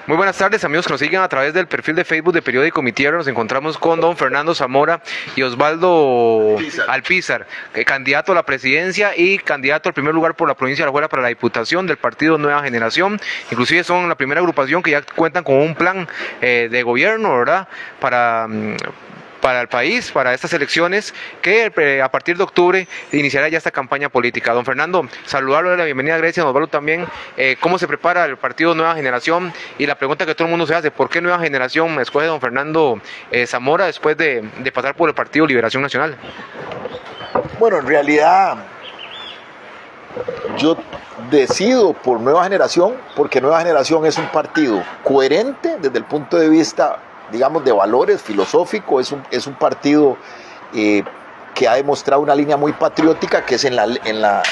Muy buenas tardes, amigos que nos siguen a través del perfil de Facebook de Periódico Mi Tierra. Nos encontramos con don Fernando Zamora y Osvaldo Alpizar, candidato a la presidencia y candidato al primer lugar por la provincia de Alajuela para la diputación del partido Nueva Generación. Inclusive son la primera agrupación que ya cuentan con un plan de gobierno, ¿verdad?, para el país, para estas elecciones, que a partir de octubre iniciará ya esta campaña política. Don Fernando, saludarlo, la bienvenida a Grecia, Osvaldo también. ¿Cómo se prepara el partido Nueva Generación? Y la pregunta que todo el mundo se hace, ¿por qué Nueva Generación escoge a don Fernando Zamora después de pasar por el partido Liberación Nacional? Bueno, en realidad yo decido por Nueva Generación porque Nueva Generación es un partido coherente desde el punto de vista, digamos, de valores filosófico. Es un partido que ha demostrado una línea muy patriótica, que es en la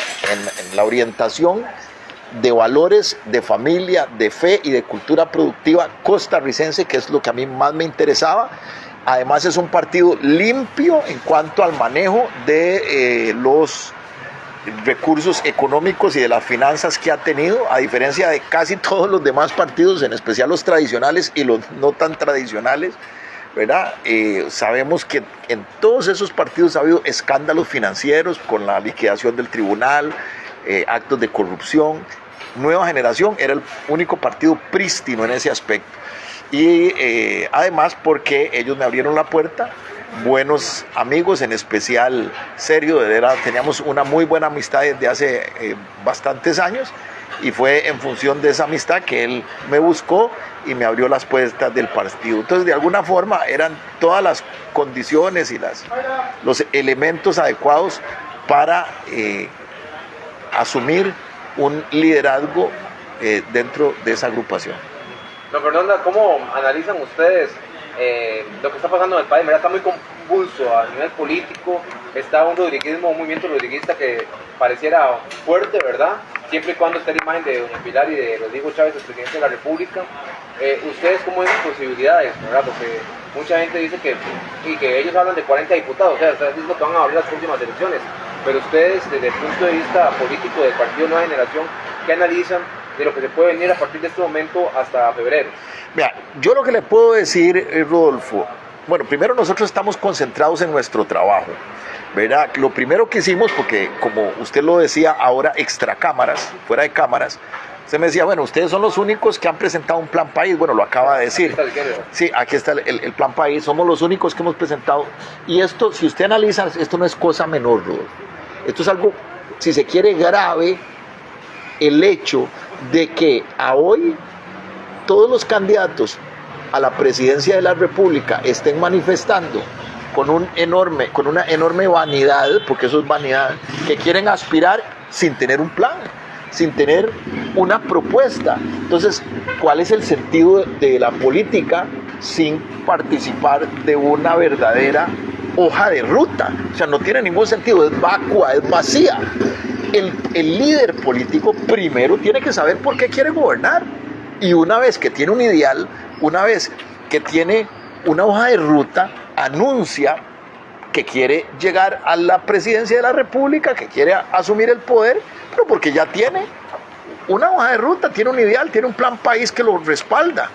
orientación de valores de familia, de fe y de cultura productiva costarricense, que es lo que a mí más me interesaba. Además es un partido limpio en cuanto al manejo de los recursos económicos y de las finanzas que ha tenido, a diferencia de casi todos los demás partidos, en especial los tradicionales y los no tan tradicionales, ¿verdad? Sabemos que en todos esos partidos ha habido escándalos financieros con la liquidación del tribunal, actos de corrupción. Nueva Generación era el único partido prístino en ese aspecto. Y además porque ellos me abrieron la puerta, buenos amigos, en especial Sergio, teníamos una muy buena amistad desde hace bastantes años, y fue en función de esa amistad que él me buscó y me abrió las puertas del partido. Entonces, de alguna forma, eran todas las condiciones y los elementos adecuados para asumir un liderazgo dentro de esa agrupación. Don Fernando, ¿cómo analizan ustedes lo que está pasando en el país? Está muy convulso a nivel político, está un movimiento rodriguista que pareciera fuerte, ¿verdad?, siempre y cuando esté la imagen de doña Pilar y de Rodrigo Chávez, el presidente de la República. ¿Ustedes cómo ven las posibilidades, verdad? Porque mucha gente dice que ellos hablan de 40 diputados, o sea, ustedes dicen que van a abrir las últimas elecciones, pero ustedes, desde el punto de vista político del partido Nueva Generación, ¿qué analizan de lo que se puede venir a partir de este momento hasta febrero? Mira, yo lo que le puedo decir, Rodolfo, bueno, primero nosotros estamos concentrados en nuestro trabajo, ¿verdad? Lo primero que hicimos, porque como usted lo decía ahora, extra cámaras, fuera de cámaras, usted me decía, bueno, ustedes son los únicos que han presentado un plan país. Bueno, lo acaba de decir. Sí, aquí está el plan país, somos los únicos que hemos presentado. Y esto, si usted analiza, esto no es cosa menor, Rodolfo. Esto es algo, si se quiere, grave, el hecho de que a hoy todos los candidatos a la presidencia de la República estén manifestando con una enorme vanidad, porque eso es vanidad, que quieren aspirar sin tener un plan, sin tener una propuesta. Entonces, ¿cuál es el sentido de la política sin participar de una verdadera hoja de ruta? O sea, no tiene ningún sentido, es vacua, es vacía. El líder político primero tiene que saber por qué quiere gobernar. Y una vez que tiene un ideal, una vez que tiene una hoja de ruta, anuncia que quiere llegar a la presidencia de la República, que quiere asumir el poder, pero porque ya tiene una hoja de ruta, tiene un ideal, tiene un plan país que lo respalda.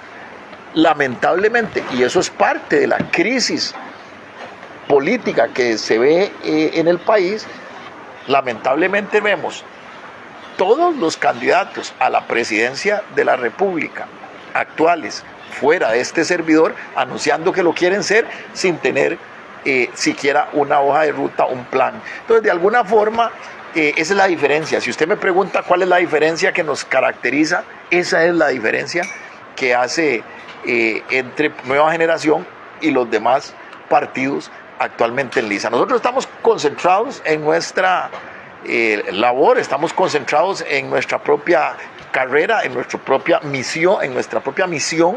Lamentablemente, y eso es parte de la crisis política que se ve en el país, lamentablemente vemos todos los candidatos a la presidencia de la República actuales, fuera de este servidor, anunciando que lo quieren ser sin tener siquiera una hoja de ruta, un plan. Entonces, de alguna forma, esa es la diferencia. Si usted me pregunta cuál es la diferencia que nos caracteriza, esa es la diferencia que hace entre Nueva Generación y los demás partidos actualmente en liza. Nosotros estamos concentrados en nuestra labor, estamos concentrados en nuestra propia carrera, en nuestra propia misión,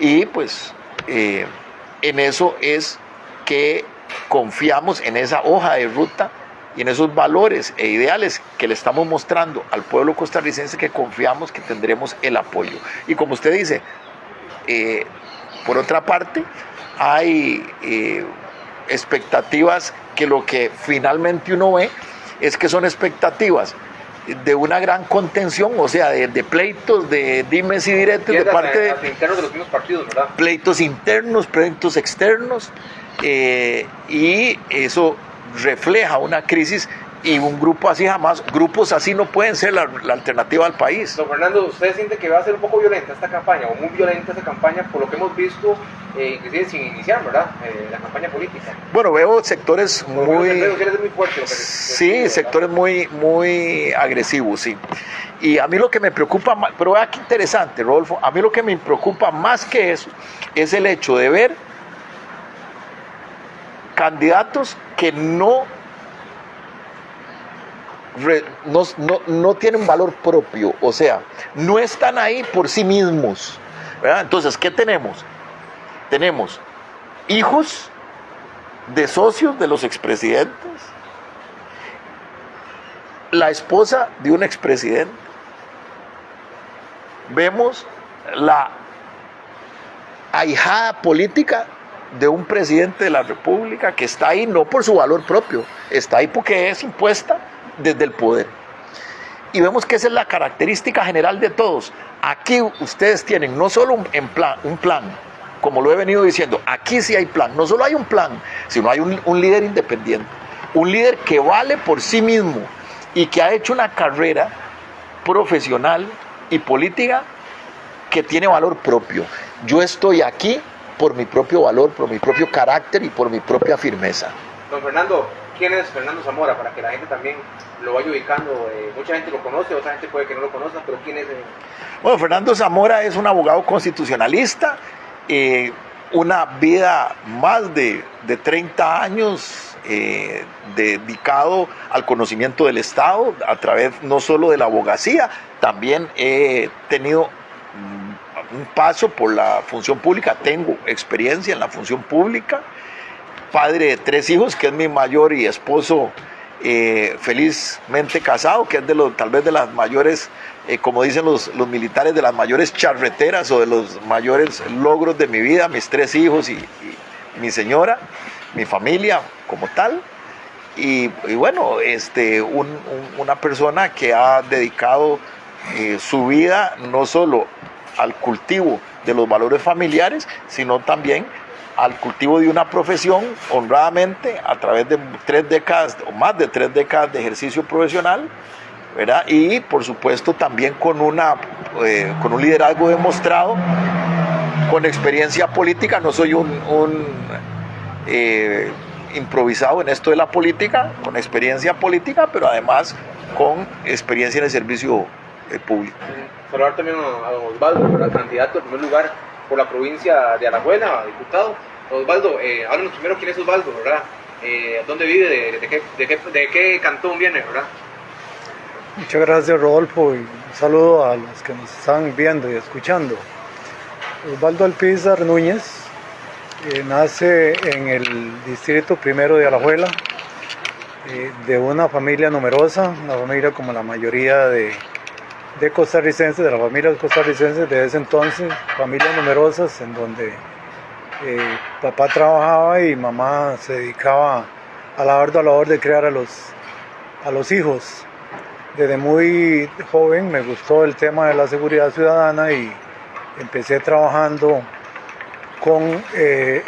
y pues en eso es que confiamos, en esa hoja de ruta y en esos valores e ideales que le estamos mostrando al pueblo costarricense, que confiamos que tendremos el apoyo. Y como usted dice, por otra parte, hay expectativas que lo que finalmente uno ve es que son expectativas de una gran contención, o sea, de pleitos, de dimes y diretes de parte de internos de los mismos partidos, ¿verdad? Pleitos internos, pleitos externos, y eso refleja una crisis. Y un grupo así jamás, grupos así no pueden ser la alternativa al país. Don Fernando, ¿usted siente que va a ser un poco violenta esta campaña, o muy violenta esta campaña, por lo que hemos visto, inclusive sin iniciar, ¿verdad? La campaña política. Bueno, veo sectores muy fuertes. Sí, sectores muy agresivos, sí. Y a mí lo que me preocupa más, pero vea qué interesante, Rodolfo, a mí lo que me preocupa más que eso es el hecho de ver candidatos que no tienen valor propio, o sea, no están ahí por sí mismos, ¿verdad? Entonces, ¿qué tenemos? Tenemos hijos de socios de los expresidentes, la esposa de un expresidente, vemos la ahijada política de un presidente de la República que está ahí no por su valor propio, está ahí porque es impuesta desde el poder. Y vemos que esa es la característica general de todos. Aquí ustedes tienen no solo un plan, como lo he venido diciendo, aquí sí hay plan, no solo hay un plan, sino hay un líder independiente, un líder que vale por sí mismo y que ha hecho una carrera profesional y política que tiene valor propio. Yo estoy aquí por mi propio valor, por mi propio carácter y por mi propia firmeza. Don Fernando, ¿quién es Fernando Zamora? Para que la gente también lo vaya ubicando. Mucha gente lo conoce, otra gente puede que no lo conozca, pero ¿quién es? Bueno, Fernando Zamora es un abogado constitucionalista, una vida más de 30 años dedicado al conocimiento del Estado a través no solo de la abogacía, también he tenido un paso por la función pública, tengo experiencia en la función pública, padre de 3 hijos, que es mi mayor y esposo felizmente casado, que es tal vez de las mayores, como dicen los militares, de las mayores charreteras o de los mayores logros de mi vida, mis 3 hijos y mi señora, mi familia como tal. Y bueno, una persona que ha dedicado su vida no solo al cultivo de los valores familiares, sino también al cultivo de una profesión honradamente a través de 3 décadas o más de 3 décadas de ejercicio profesional, ¿verdad? Y por supuesto también con un liderazgo demostrado, con experiencia política. No soy un improvisado en esto de la política, con experiencia política, pero además con experiencia en el servicio público. Saludar también a don Osvaldo, ¿verdad? Candidato en primer lugar por la provincia de Alajuela, diputado. Osvaldo, háblanos primero quién es Osvaldo, ¿verdad? ¿Dónde vive? ¿De qué cantón viene, verdad? Muchas gracias, Rodolfo, y un saludo a los que nos están viendo y escuchando. Osvaldo Alpizar Núñez nace en el distrito primero de Alajuela, de una familia numerosa, una familia como la mayoría de costarricenses, de las familias costarricenses de ese entonces, familias numerosas en donde papá trabajaba y mamá se dedicaba a la ardua labor de criar a los hijos. Desde muy joven me gustó el tema de la seguridad ciudadana y empecé trabajando con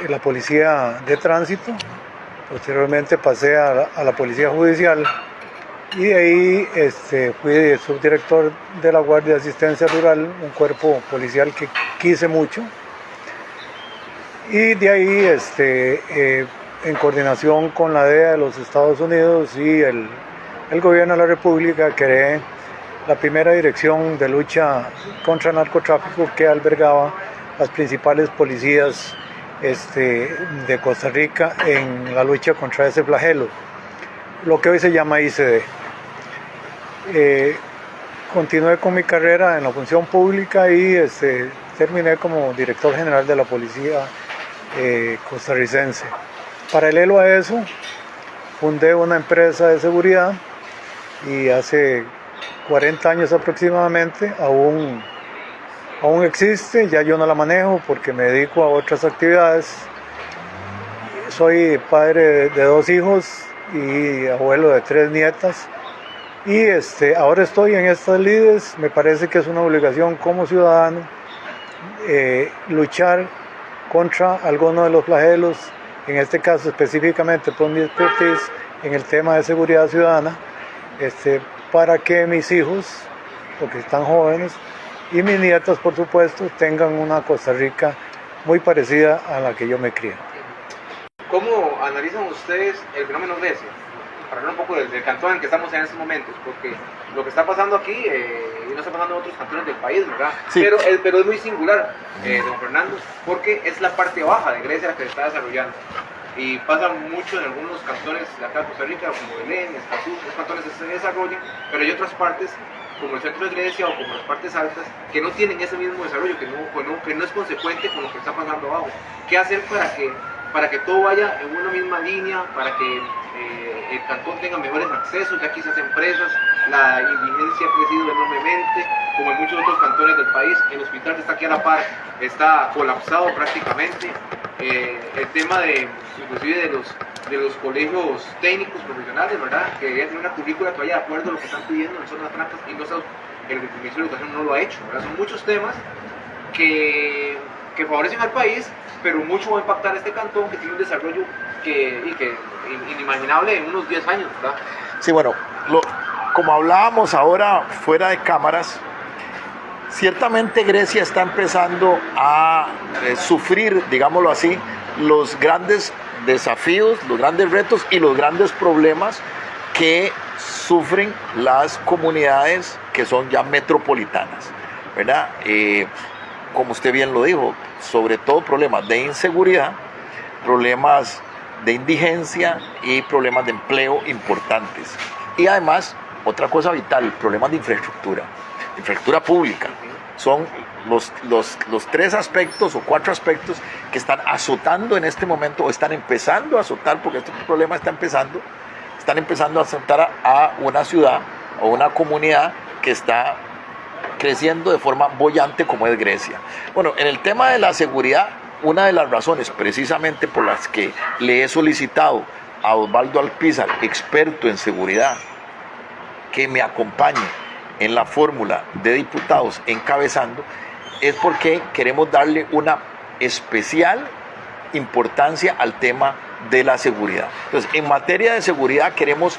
la policía de tránsito. Posteriormente pasé a la policía judicial y de ahí fui subdirector de la Guardia de Asistencia Rural, un cuerpo policial que quise mucho. Y de ahí, en coordinación con la DEA de los Estados Unidos y el gobierno de la República, creé la primera dirección de lucha contra el narcotráfico que albergaba las principales policías de Costa Rica en la lucha contra ese flagelo, lo que hoy se llama ICD. Continué con mi carrera en la función pública y terminé como director general de la policía costarricense. Paralelo a eso, fundé una empresa de seguridad y hace 40 años aproximadamente aún existe, ya yo no la manejo porque me dedico a otras actividades. Soy padre de 2 hijos y abuelo de 3 nietas Y ahora estoy en estas lides. Me parece que es una obligación como ciudadano luchar contra algunos de los flagelos, en este caso específicamente por mi expertise en el tema de seguridad ciudadana, para que mis hijos, porque están jóvenes, y mis nietas, por supuesto, tengan una Costa Rica muy parecida a la que yo me crié. ¿Cómo analizan ustedes el fenómeno Grecia? Para hablar un poco del cantón en el que estamos en estos momentos, porque lo que está pasando aquí y no está pasando en otros cantones del país, ¿verdad? Sí. Pero es muy singular, don Fernando, porque es la parte baja de Grecia la que se está desarrollando. Y pasa mucho en algunos cantones de acá de Costa Rica, como Belén, Escazú, los cantones se desarrollan, pero hay otras partes, como el centro de Grecia o como las partes altas, que no tienen ese mismo desarrollo, que no es consecuente con lo que está pasando abajo. ¿Qué hacer para que todo vaya en una misma línea, para que el cantón tenga mejores accesos, ya quizás empresas, la indigencia ha crecido enormemente, como en muchos otros cantones del país, el hospital que está aquí a la par está colapsado prácticamente, el tema inclusive de los colegios técnicos profesionales, ¿verdad? Que deberían tener una currícula que vaya de acuerdo a lo que están pidiendo en zonas francas y el Ministerio de Educación no lo ha hecho, ¿verdad? Son muchos temas que favorecen al país, pero mucho va a impactar este cantón que tiene un desarrollo inimaginable en unos 10 años, ¿verdad? Sí, bueno, como hablábamos ahora fuera de cámaras, ciertamente Grecia está empezando a sufrir, digámoslo así, los grandes desafíos, los grandes retos y los grandes problemas que sufren las comunidades que son ya metropolitanas, ¿verdad? Como usted bien lo dijo, sobre todo problemas de inseguridad, problemas de indigencia y problemas de empleo importantes. Y además, otra cosa vital, problemas de infraestructura pública. Son los 3 aspectos o 4 aspectos que están azotando en este momento, o están empezando a azotar, porque este problema están empezando a azotar a una ciudad o una comunidad que está creciendo de forma boyante como es Grecia. Bueno, en el tema de la seguridad, una de las razones precisamente por las que le he solicitado a Osvaldo Alpizar, experto en seguridad, que me acompañe en la fórmula de diputados encabezando, es porque queremos darle una especial importancia al tema de la seguridad. Entonces, en materia de seguridad queremos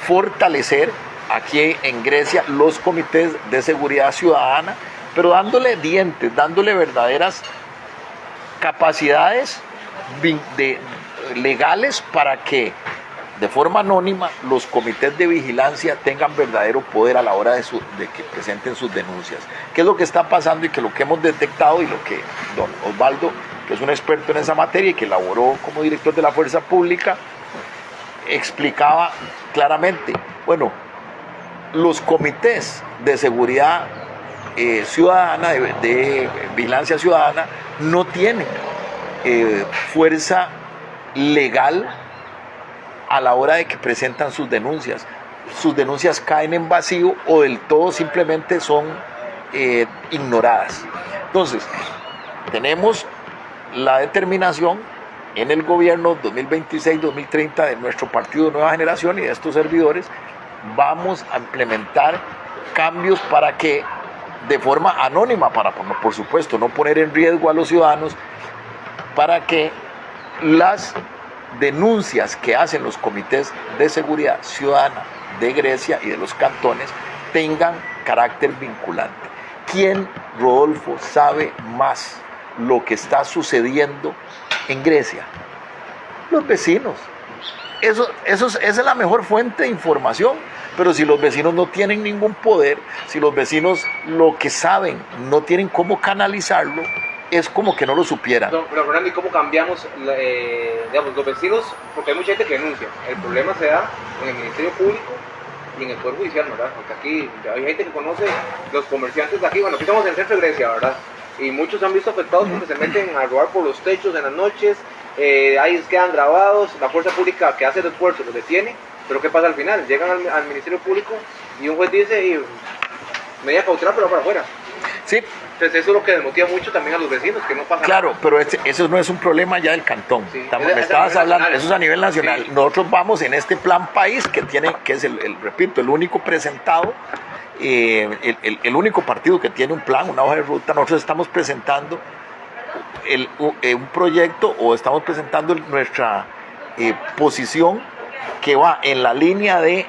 fortalecer aquí en Grecia los comités de seguridad ciudadana, pero dándole dientes, dándole verdaderas capacidades legales para que de forma anónima los comités de vigilancia tengan verdadero poder a la hora de que presenten sus denuncias. ¿Qué es lo que está pasando y que lo que hemos detectado y lo que don Osvaldo, que es un experto en esa materia y que elaboró como director de la Fuerza Pública, explicaba claramente? Bueno, los comités de seguridad ciudadana, de vigilancia ciudadana, no tienen fuerza legal a la hora de que presentan sus denuncias. Sus denuncias caen en vacío o del todo simplemente son ignoradas. Entonces, tenemos la determinación en el gobierno 2026-2030 de nuestro partido Nueva Generación y de estos servidores. Vamos a implementar cambios para que de forma anónima, para por supuesto no poner en riesgo a los ciudadanos, para que las denuncias que hacen los comités de seguridad ciudadana de Grecia y de los cantones tengan carácter vinculante. ¿Quién, Rodolfo, sabe más lo que está sucediendo en Grecia? Los vecinos. Esa es la mejor fuente de información. Pero si los vecinos no tienen ningún poder, si los vecinos lo que saben no tienen cómo canalizarlo, es como que no lo supieran. Pero Fernando, ¿y cómo cambiamos, los vecinos? Porque hay mucha gente que denuncia. El problema se da en el Ministerio Público y en el Poder Judicial, ¿verdad? Porque aquí hay gente que conoce los comerciantes de aquí. Bueno, aquí estamos en el centro de Grecia, ¿verdad? Y muchos se han visto afectados porque se meten a robar por los techos en las noches. Ahí quedan grabados. La fuerza pública que hace el esfuerzo los detiene. Pero ¿qué pasa al final? Llegan al Ministerio Público y un juez dice, medida cautelar pero para afuera. Sí. Entonces eso es lo que desmotiva mucho también a los vecinos, que no pasa Claro, nada. pero eso no es un problema ya del cantón. Sí. Me estabas hablando, eso es a nivel nacional. Sí. Nosotros vamos en este plan país que es repito, el único presentado, el único partido que tiene un plan, una hoja de ruta. Nosotros estamos presentando un proyecto o estamos presentando nuestra posición que va en la línea de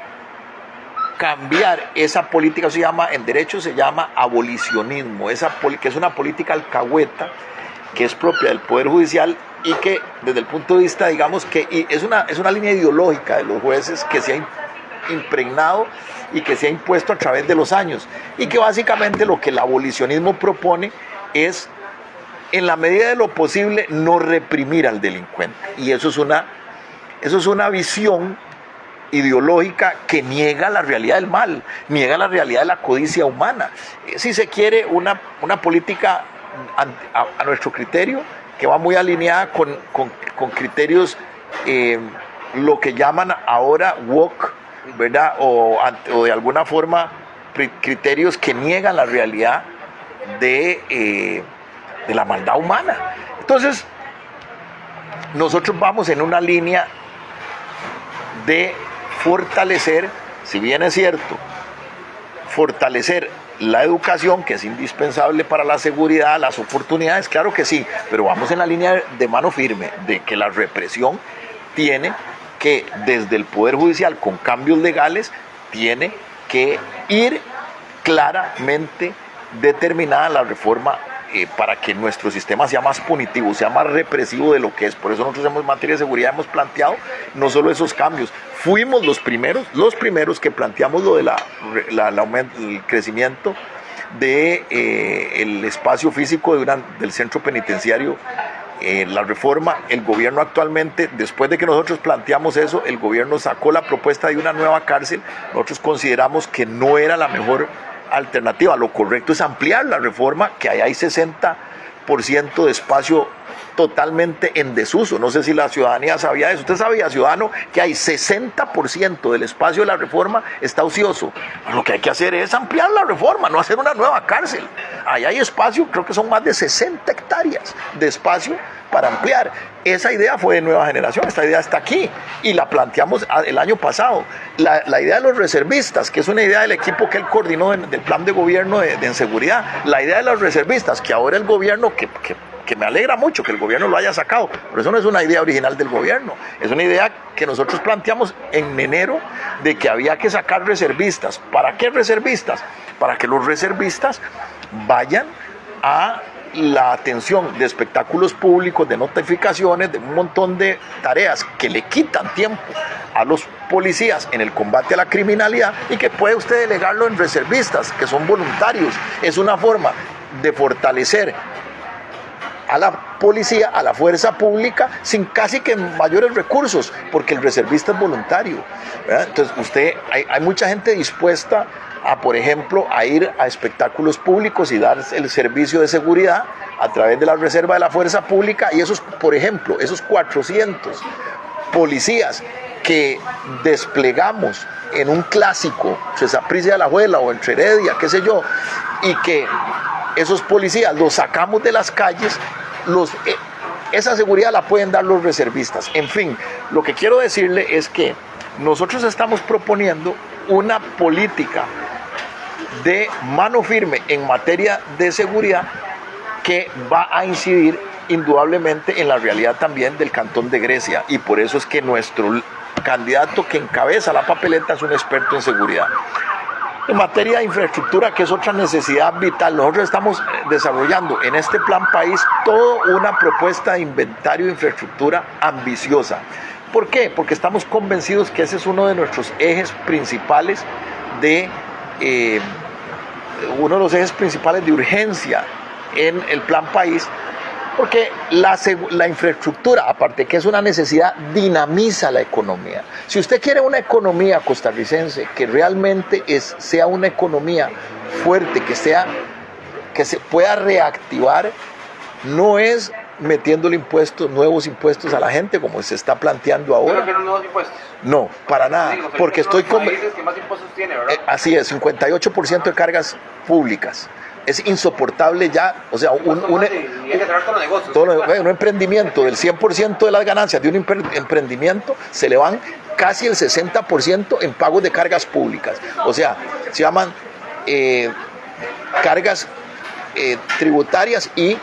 cambiar esa política. En derecho se llama abolicionismo, que es una política alcahueta que es propia del Poder Judicial y que desde el punto de vista, digamos, que es una línea ideológica de los jueces que se ha impregnado y que se ha impuesto a través de los años, y que básicamente lo que el abolicionismo propone es, en la medida de lo posible, no reprimir al delincuente. Y eso es una visión ideológica que niega la realidad del mal, niega la realidad de la codicia humana. Si se quiere, una política a nuestro criterio que va muy alineada con criterios, lo que llaman ahora woke, ¿verdad? O de alguna forma criterios que niegan la realidad de la maldad humana. Entonces, nosotros vamos en una línea de fortalecer, si bien es cierto, fortalecer la educación, que es indispensable para la seguridad, las oportunidades, claro que sí, pero vamos en la línea de mano firme, de que la represión tiene que, desde el Poder Judicial, con cambios legales, tiene que ir claramente determinada la reforma para que nuestro sistema sea más punitivo, sea más represivo de lo que es. Por eso nosotros en materia de seguridad hemos planteado no solo esos cambios. Fuimos los primeros que planteamos lo de el crecimiento del espacio físico del centro penitenciario. La reforma, el gobierno actualmente, después de que nosotros planteamos eso, el gobierno sacó la propuesta de una nueva cárcel. Nosotros consideramos que no era la mejor alternativa. Lo correcto es ampliar la reforma, que ahí hay 60% de espacio totalmente en desuso. No sé si la ciudadanía sabía eso. Usted sabía, ciudadano, que hay 60% del espacio de la reforma está ocioso. Lo que hay que hacer es ampliar la reforma, no hacer una nueva cárcel. Ahí hay espacio, creo que son más de 60 hectáreas de espacio para ampliar. Esa idea fue de Nueva Generación, esta idea está aquí y la planteamos el año pasado. La idea de los reservistas, que es una idea del equipo que él coordinó del plan de gobierno de seguridad, la idea de los reservistas, que ahora el gobierno, que me alegra mucho que el gobierno lo haya sacado, pero eso no es una idea original del gobierno, es una idea que nosotros planteamos en enero, de que había que sacar reservistas. ¿Para qué reservistas? Para que los reservistas vayan a la atención de espectáculos públicos, de notificaciones, de un montón de tareas que le quitan tiempo a los policías en el combate a la criminalidad, y que puede usted delegarlo en reservistas, que son voluntarios. Es una forma de fortalecer a la policía, a la fuerza pública, sin casi que mayores recursos, porque el reservista es voluntario, ¿verdad? Entonces hay mucha gente dispuesta a, por ejemplo, a ir a espectáculos públicos y dar el servicio de seguridad a través de la reserva de la fuerza pública, y esos, por ejemplo, esos 400 policías que desplegamos en un clásico, Saprissa de Alajuela o entre Heredia, qué sé yo, y que esos policías los sacamos de las calles, esa seguridad la pueden dar los reservistas. En fin, lo que quiero decirle es que nosotros estamos proponiendo una política de mano firme en materia de seguridad que va a incidir indudablemente en la realidad también del Cantón de Grecia, y por eso es que nuestro candidato que encabeza la papeleta es un experto en seguridad. En materia de infraestructura, que es otra necesidad vital, nosotros estamos desarrollando en este plan país toda una propuesta de inventario de infraestructura ambiciosa. ¿Por qué? Porque estamos convencidos que ese es uno de nuestros ejes principales uno de los ejes principales de urgencia en el plan país, porque la infraestructura, aparte que es una necesidad, dinamiza la economía. Si usted quiere una economía costarricense que realmente sea una economía fuerte, que se pueda reactivar, no es metiéndole impuestos, nuevos impuestos a la gente, como se está planteando ahora. ¿Pero nuevos impuestos? No, para nada, Sí, porque estoy con países que más impuestos tiene, ¿verdad? así es, 58% de cargas públicas. Es insoportable ya, o sea, un emprendimiento del 100% de las ganancias de un emprendimiento se le van casi el 60% en pagos de cargas públicas. O sea, se llaman cargas tributarias y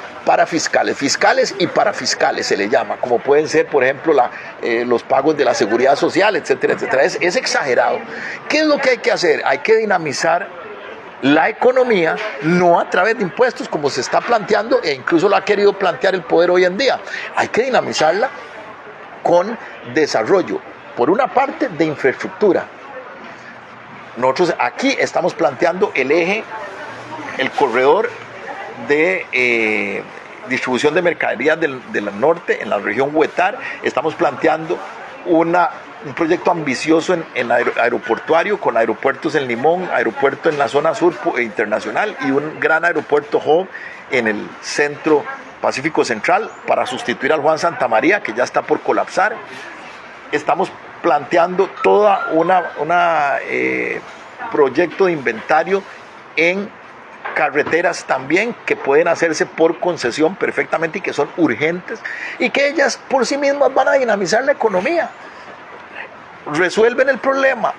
fiscales y parafiscales se le llama, como pueden ser, por ejemplo, los pagos de la seguridad social, etcétera, etcétera. Es exagerado. ¿Qué es lo que hay que hacer? Hay que dinamizar la economía, no a través de impuestos como se está planteando e incluso lo ha querido plantear el poder hoy en día. Hay que dinamizarla con desarrollo, por una parte, de infraestructura. Nosotros aquí estamos planteando el corredor de distribución de mercaderías del norte, en la región Huetar. Estamos planteando un proyecto ambicioso en aeroportuario, con aeropuertos en Limón, aeropuerto en la zona sur internacional y un gran aeropuerto hub en el centro Pacífico Central para sustituir al Juan Santamaría, que ya está por colapsar. Estamos planteando toda una proyecto de inventario en carreteras también que pueden hacerse por concesión perfectamente y que son urgentes y que ellas por sí mismas van a dinamizar la economía. Resuelven el problema,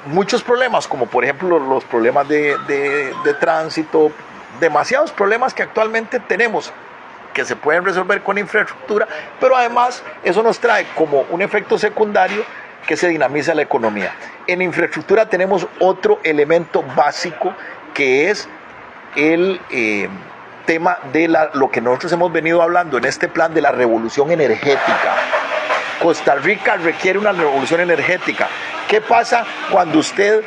muchos problemas, como por ejemplo los problemas de tránsito, demasiados problemas que actualmente tenemos que se pueden resolver con infraestructura, pero además eso nos trae como un efecto secundario que se dinamiza la economía. En infraestructura tenemos otro elemento básico que es el tema de lo que nosotros hemos venido hablando en este plan de la revolución energética. Costa Rica requiere una revolución energética. ¿Qué pasa cuando usted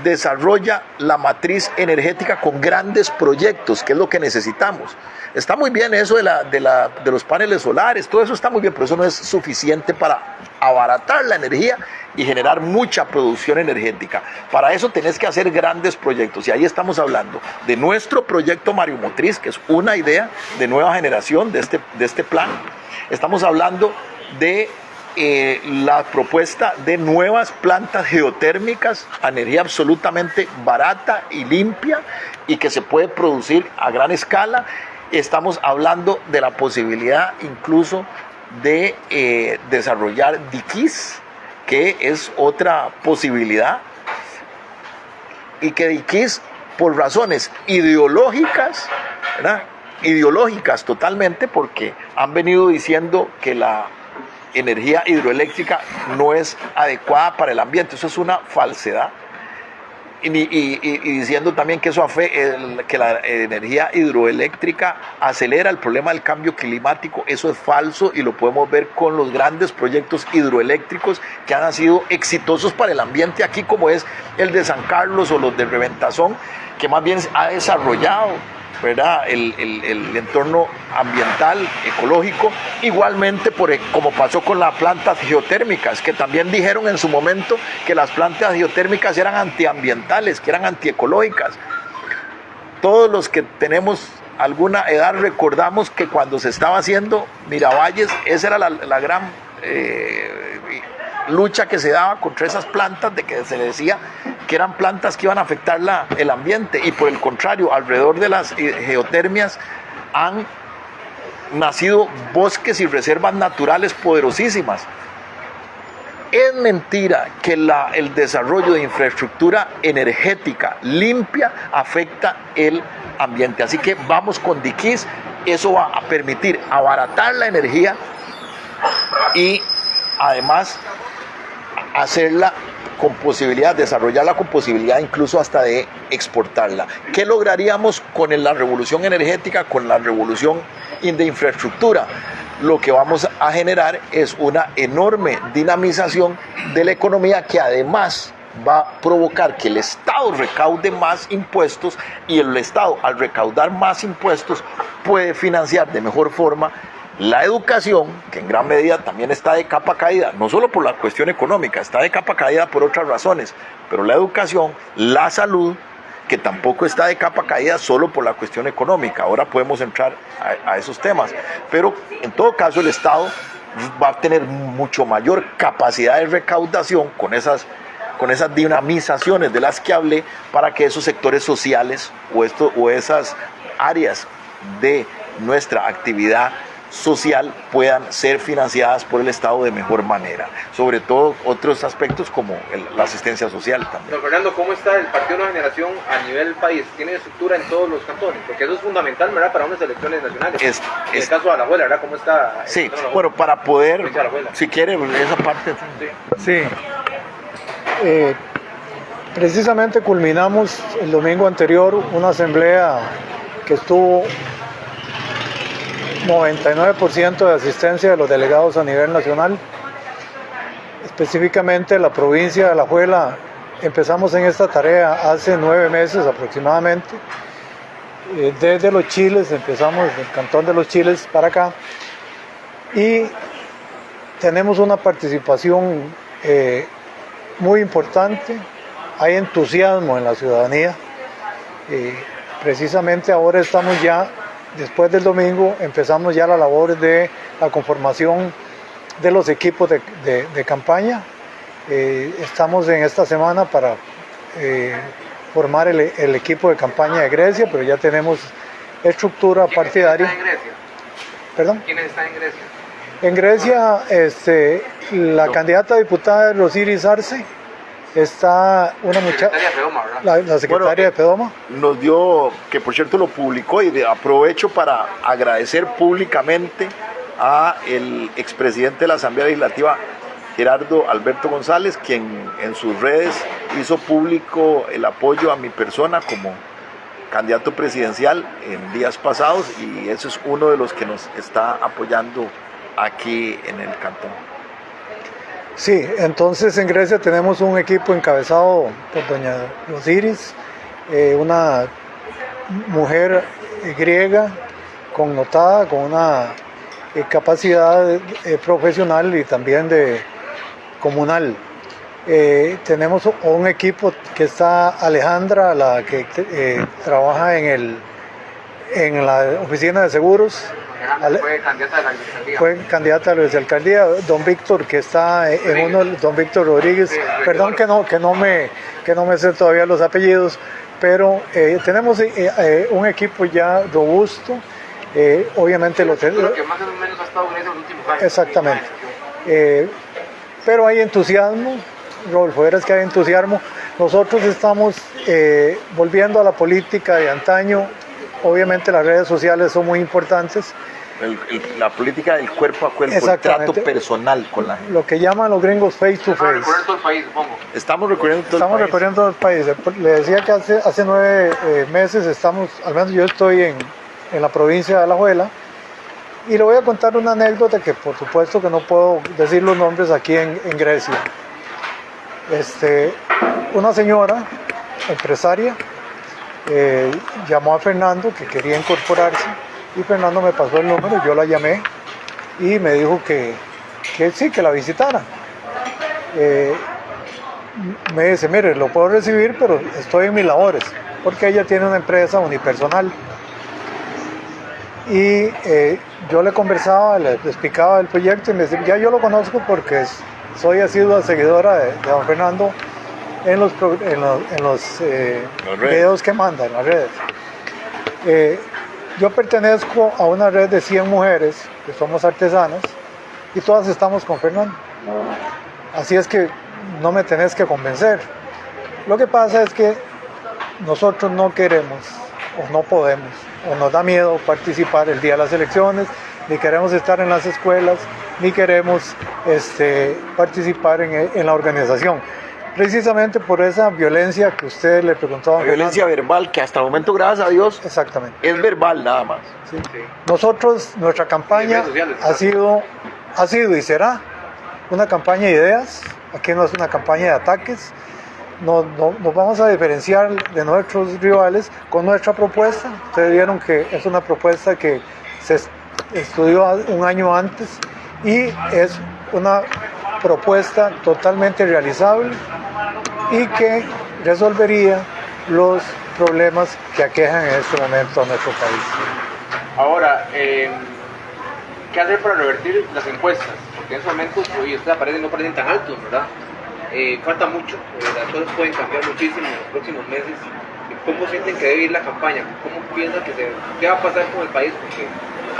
desarrolla la matriz energética con grandes proyectos? ¿Qué es lo que necesitamos? Está muy bien eso de los paneles solares, todo eso está muy bien, pero eso no es suficiente para abaratar la energía y generar mucha producción energética. Para eso tenés que hacer grandes proyectos, y ahí estamos hablando de nuestro proyecto Mario Motriz, que es una idea de nueva generación de este plan. Estamos hablando de la propuesta de nuevas plantas geotérmicas a energía absolutamente barata y limpia y que se puede producir a gran escala. Estamos hablando de la posibilidad incluso de desarrollar diquís, que es otra posibilidad, y que diquís por razones ideológicas, ¿verdad? Ideológicas totalmente, porque han venido diciendo que la energía hidroeléctrica no es adecuada para el ambiente. Eso es una falsedad. Y diciendo también que que la energía hidroeléctrica acelera el problema del cambio climático. Eso es falso y lo podemos ver con los grandes proyectos hidroeléctricos que han sido exitosos para el ambiente aquí, como es el de San Carlos o los de Reventazón, que más bien ha desarrollado, ¿verdad?, el entorno ambiental, ecológico. Igualmente, como pasó con las plantas geotérmicas, que también dijeron en su momento que las plantas geotérmicas eran antiambientales, que eran antiecológicas. Todos los que tenemos alguna edad recordamos que cuando se estaba haciendo Miravalles, esa era la gran lucha que se daba contra esas plantas, de que se decía que eran plantas que iban a afectar el ambiente, y por el contrario, alrededor de las geotermias han nacido bosques y reservas naturales poderosísimas. Es mentira que el desarrollo de infraestructura energética limpia afecta el ambiente, así que vamos con diquís. Eso va a permitir abaratar la energía y además hacerla con posibilidad, desarrollarla con posibilidad incluso hasta de exportarla. ¿Qué lograríamos con la revolución energética, con la revolución de infraestructura? Lo que vamos a generar es una enorme dinamización de la economía, que además va a provocar que el Estado recaude más impuestos, y el Estado, al recaudar más impuestos, puede financiar de mejor forma la educación, que en gran medida también está de capa caída, no solo por la cuestión económica, está de capa caída por otras razones, pero la educación, la salud que tampoco está de capa caída solo por la cuestión económica. Ahora podemos entrar a esos temas, pero en todo caso el Estado va a tener mucho mayor capacidad de recaudación con esas dinamizaciones de las que hablé, para que esos sectores sociales o esas áreas de nuestra actividad social puedan ser financiadas por el Estado de mejor manera, sobre todo otros aspectos como la asistencia social también. Don Fernando, ¿cómo está el Partido Nueva Generación a nivel país? ¿Tiene estructura en todos los cantones? Porque eso es fundamental, ¿verdad?, para unas elecciones nacionales. En el caso de Alajuela, ¿verdad? ¿Cómo está? Sí, bueno, para poder, si quiere, esa parte. Sí. Precisamente culminamos el domingo anterior una asamblea que estuvo 99% de asistencia de los delegados a nivel nacional. Específicamente la provincia de Alajuela, empezamos en esta tarea hace 9 meses aproximadamente. Desde Los Chiles, empezamos del Cantón de Los Chiles para acá, y tenemos una participación muy importante. Hay entusiasmo en la ciudadanía. Precisamente ahora estamos ya, después del domingo, empezamos ya la labor de la conformación de los equipos de campaña. Estamos en esta semana para formar el equipo de campaña de Grecia, pero ya tenemos estructura partidaria. ¿Quiénes están en Grecia? ¿Perdón? ¿Quiénes están en Grecia? En Grecia, la candidata a diputada Rosiris Arce, está una muchacha, la secretaria de Pedoma. Nos dio, que por cierto lo publicó, y aprovecho para agradecer públicamente a el expresidente de la Asamblea Legislativa, Gerardo Alberto González, quien en sus redes hizo público el apoyo a mi persona como candidato presidencial en días pasados, y eso es uno de los que nos está apoyando aquí en el cantón. Sí, entonces en Grecia tenemos un equipo encabezado por doña Rosiris, una mujer griega connotada, con una capacidad profesional y también de comunal. Tenemos un equipo que está Alejandra, la que trabaja en la oficina de seguros. Fue candidata de la alcaldía. Fue candidata a la alcaldía. Don Víctor, que está Don Víctor Rodríguez, sí, perdón que no me sé todavía los apellidos, pero tenemos un equipo ya robusto. Obviamente lo que más o menos ha estado en los últimos años. Exactamente. Pero hay entusiasmo, Rodolfo, verás que hay entusiasmo. Nosotros estamos volviendo a la política de antaño. Obviamente las redes sociales son muy importantes. La política del cuerpo a cuerpo, el trato personal con la gente. Lo que llaman los gringos face to face. Recorrer todo el país, supongo. Estamos recorriendo todo el país. Le decía que hace 9 meses estamos, al menos yo estoy en la provincia de Alajuela, y le voy a contar una anécdota que por supuesto que no puedo decir los nombres aquí en Grecia. Una señora empresaria llamó a Fernando, que quería incorporarse, y Fernando me pasó el número, yo la llamé y me dijo que sí, que la visitara. Me dice, mire, lo puedo recibir, pero estoy en mis labores, porque ella tiene una empresa unipersonal. Y yo le conversaba, le explicaba el proyecto, y me decía, ya yo lo conozco porque soy asidua seguidora de don Fernando en los videos que manda en las redes. Yo pertenezco a una red de 100 mujeres que somos artesanas, y todas estamos con Fernando. Así es que no me tenés que convencer. Lo que pasa es que nosotros no queremos, o no podemos, o nos da miedo participar el día de las elecciones, ni queremos estar en las escuelas, ni queremos participar en la organización. Precisamente por esa violencia que usted le preguntaba. Violencia verbal, que hasta el momento, gracias a Dios, exactamente, es verbal nada más. Sí. Nosotros, nuestra campaña ha sido y será una campaña de ideas. Aquí no es una campaña de ataques. Nos vamos a diferenciar de nuestros rivales con nuestra propuesta. Ustedes vieron que es una propuesta que se estudió un año antes, y es una propuesta totalmente realizable y que resolvería los problemas que aquejan en este momento a nuestro país. Ahora, ¿qué hacer para revertir las encuestas? Porque en esos momentos, oye, ustedes aparecen, no parecen tan altos, ¿verdad? Falta mucho, las cosas pueden cambiar muchísimo en los próximos meses. ¿Cómo sienten que debe ir la campaña? ¿Cómo piensan qué va a pasar con el país? Porque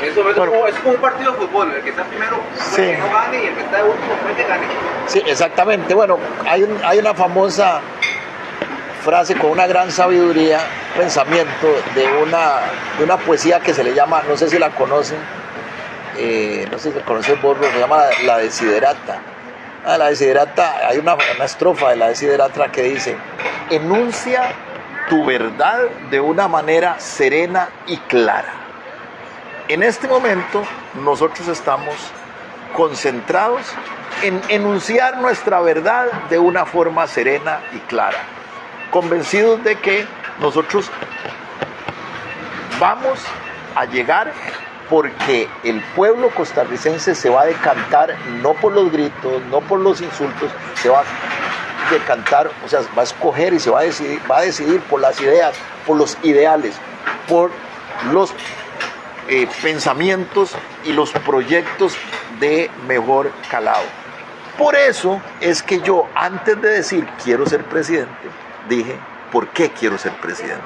en ese momento es como un partido de fútbol, el que está primero puede que no gane y el que está de último puede que gane. Sí, exactamente. Bueno, hay una famosa frase con una gran sabiduría, pensamiento de una poesía que se le llama, no sé si la conocen, no sé si la conoces vos, se llama La Desiderata. La Desiderata, hay una estrofa de La Desiderata que dice: enuncia tu verdad de una manera serena y clara. En este momento nosotros estamos concentrados en enunciar nuestra verdad de una forma serena y clara, convencidos de que nosotros vamos a llegar, porque el pueblo costarricense se va a decantar no por los gritos, no por los insultos, se va a decantar, o sea, va a escoger y se va a decidir por las ideas, por los ideales, por los pensamientos y los proyectos de mejor calado. Por eso es que yo, antes de decir quiero ser presidente, dije ¿por qué quiero ser presidente?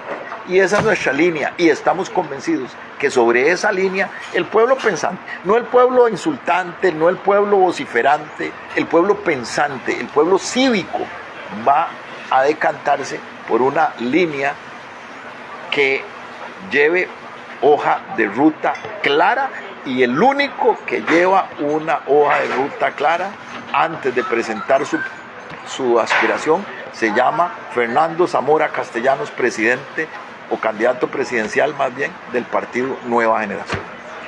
Y esa es nuestra línea, y estamos convencidos que sobre esa línea el pueblo pensante, no el pueblo insultante, no el pueblo vociferante, el pueblo pensante, el pueblo cívico va a decantarse por una línea que lleve hoja de ruta clara, y el único que lleva una hoja de ruta clara antes de presentar su aspiración se llama Fernando Zamora Castellanos, presidente o candidato presidencial más bien del partido Nueva Generación.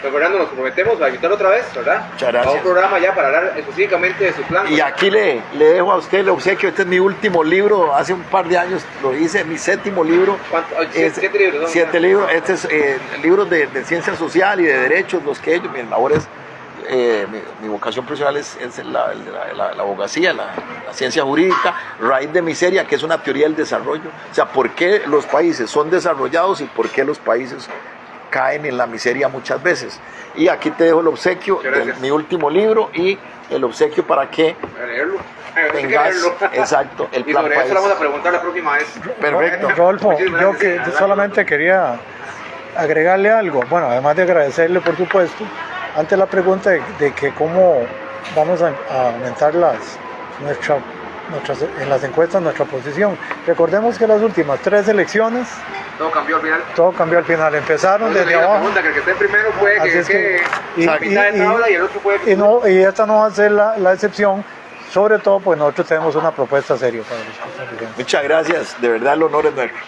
Pues Fernando, nos comprometemos a invitarlo otra vez, ¿verdad? Muchas gracias. A un programa ya para hablar específicamente de su plan. Y aquí le dejo a usted el obsequio. Este es mi último libro, hace un par de años lo hice, mi séptimo libro. ¿Cuánto? ¿Siete libros? ¿No? 7 libros. Este es libros de ciencia social y de derechos, los que ellos, mi labor es, mi vocación profesional es la abogacía, la ciencia jurídica, raíz de miseria, que es una teoría del desarrollo. O sea, por qué los países son desarrollados y por qué los países caen en la miseria muchas veces. Y aquí te dejo el obsequio de mi último libro y el obsequio para que tengas exacto el plan. Y sobre eso vamos a preguntar la próxima vez. Perfecto. Rodolfo, yo solamente quería agregarle algo. Bueno, además de agradecerle, por supuesto, ante la pregunta de que cómo vamos a aumentar en las encuestas nuestra posición. Recordemos que las últimas 3 elecciones todo cambió al final. Empezaron desde abajo. Que el que esté primero puede que mitad de tabla y el otro puede que... Y esta no va a ser la excepción, sobre todo pues nosotros tenemos una propuesta seria para los costarricenses. Muchas gracias, de verdad el honor es nuestro.